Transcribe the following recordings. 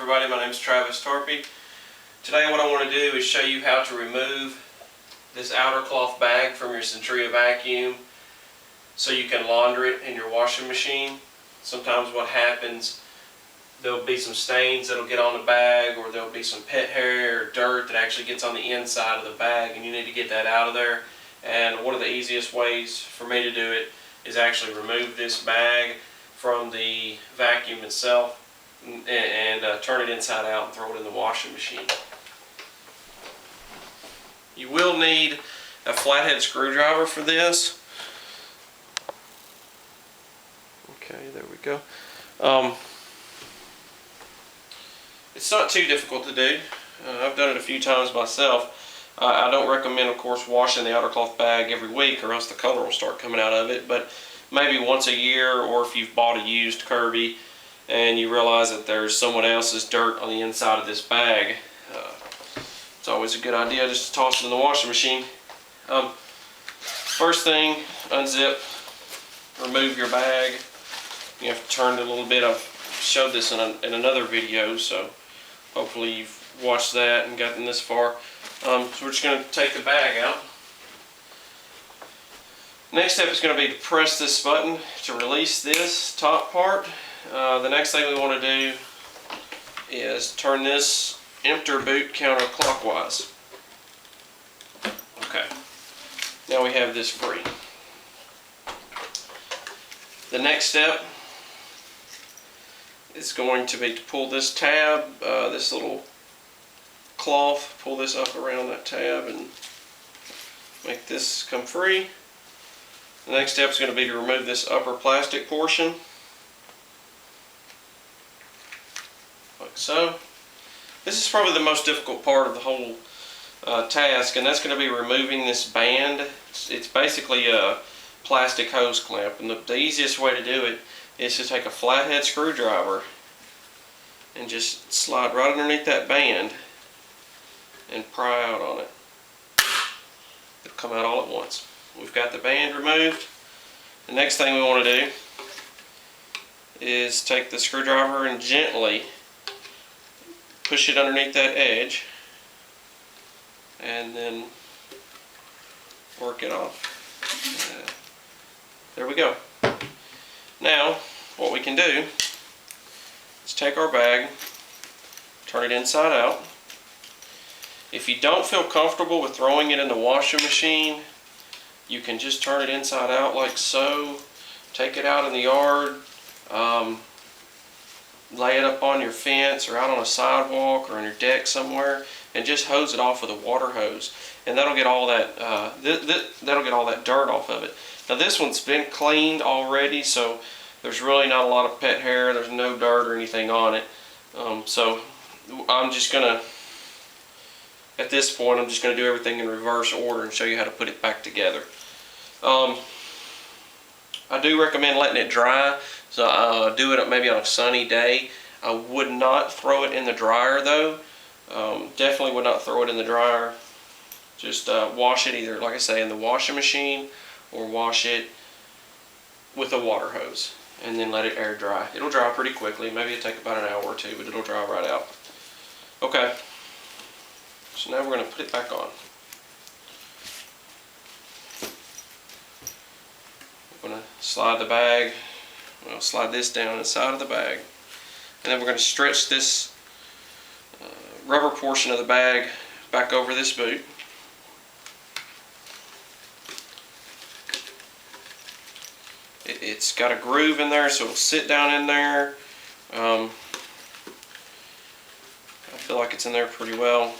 everybody, my name is Travis Torpy. Today what I want to do is show you how to remove this outer cloth bag from your Sentria Vacuum so you can launder it in your washing machine. Sometimes what happens, there'll be some stains that'll get on the bag, or there'll be some pet hair or dirt that actually gets on the inside of the bag, and you need to get that out of there. And one of the easiest ways for me to do it is actually remove this bag from the vacuum itself and turn it inside out and throw it in the washing machine. You will need a flathead screwdriver for this. Okay, there we go. It's not too difficult to do. I've done it a few times myself. I don't recommend, of course, washing the outer cloth bag every week, or else the color will start coming out of it, but maybe once a year, or if you've bought a used Kirby and you realize that there's someone else's dirt on the inside of this bag, it's always a good idea just to toss it in the washing machine. First thing, unzip, remove your bag. You have to turn it a little bit. I've showed this in another video, so hopefully you've watched that and gotten this far. So we're just going to take the bag out. Next step is going to be to press this button to release this top part. The next thing we want to do is turn this emptor boot counterclockwise. Okay, now we have this free. The next step is going to be to pull this tab, this little cloth, pull this up around that tab and make this come free. The next step is going to be to remove this upper plastic portion, like so. This is probably the most difficult part of the whole task, and that's going to be removing this band. It's basically a plastic hose clamp, and the easiest way to do it is to take a flathead screwdriver and just slide right underneath that band and pry out on it. It'll come out all at once. We've got the band removed. The next thing we want to do is take the screwdriver and gently push it underneath that edge and then work it off. There we go. Now what we can do is take our bag, turn it inside out. If you don't feel comfortable with throwing it in the washing machine, you can just turn it inside out like so. Take it out in the yard, lay it up on your fence or out on a sidewalk or on your deck somewhere, and just hose it off with a water hose, and that'll get all that that'll get all that dirt off of it. Now this one's been cleaned already, so there's really not a lot of pet hair. There's no dirt or anything on it. So I'm just gonna, at this point, I'm just going to do everything in reverse order and show you how to put it back together. I do recommend letting it dry, so do it maybe on a sunny day. I would not throw it in the dryer though. Definitely would not throw it in the dryer. Just wash it either, like I say, in the washing machine, or wash it with a water hose and then let it air dry. It'll dry pretty quickly. Maybe it'll take about an hour or two, but it'll dry right out. Okay. So now we're going to put it back on. We're going to slide the bag, well, slide this down inside of the bag, and then we're going to stretch this rubber portion of the bag back over this boot. It's got a groove in there, so it'll sit down in there. I feel like it's in there pretty well.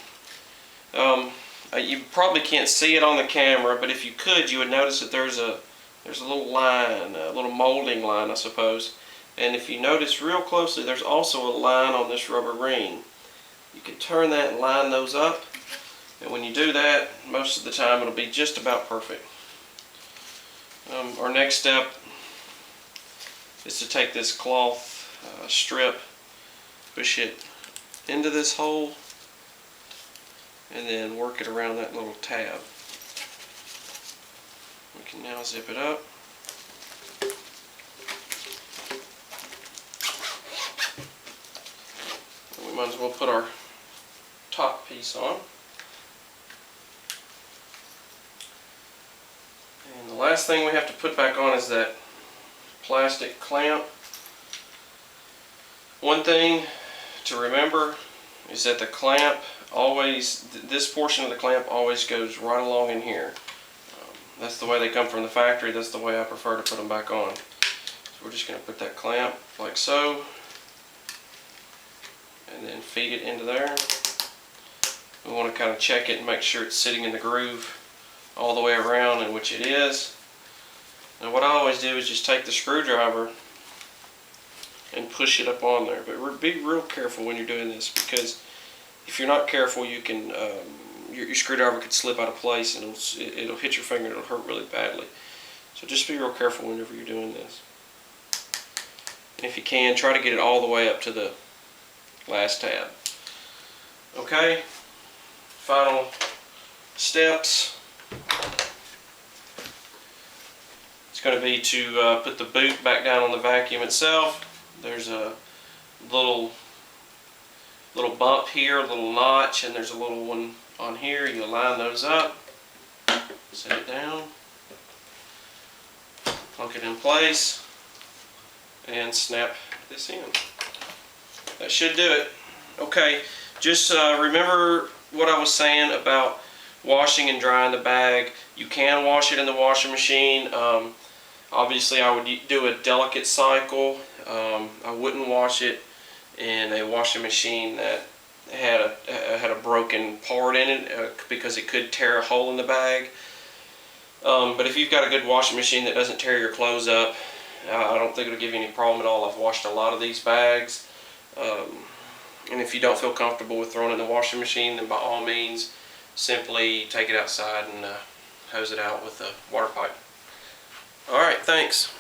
You probably can't see it on the camera, but if you could, you would notice that there's a little line, a little molding line, I suppose. And if you notice real closely, there's also a line on this rubber ring. You can turn that and line those up, and when you do that, most of the time it'll be just about perfect. Our next step is to take this cloth strip, push it into this hole, and then work it around that little tab. We can now zip it up. as well put our top piece on. And the last thing we have to put back on is that plastic clamp. One thing to remember is that the clamp always, this portion of the clamp always goes right along in here. That's the way they come from the factory. That's the way I prefer to put them back on. So we're just going to put that clamp like so, and then feed it into there. We want to kind of check it and make sure it's sitting in the groove all the way around, in which it is. Now what I always do is just take the screwdriver and push it up on there. But be real careful when you're doing this, because if you're not careful, you can your screwdriver could slip out of place and it'll hit your finger and it'll hurt really badly. So just be real careful whenever you're doing this. And if you can, try to get it all the way up to the last tab. Okay, final steps. It's going to be to put the boot back down on the vacuum itself. There's a little bump here, a little notch, and there's a little one on here. You line those up, set it down, plunk it in place, and snap this in. That should do it. Okay, just remember what I was saying about washing and drying the bag. You can wash it in the washing machine. Obviously I would do a delicate cycle. I wouldn't wash it in a washing machine that had a broken part in it, because it could tear a hole in the bag. But if you've got a good washing machine that doesn't tear your clothes up, I don't think it'll give you any problem at all. I've washed a lot of these bags. And if you don't feel comfortable with throwing it in the washing machine, then by all means simply take it outside and hose it out with a water pipe. Alright, thanks.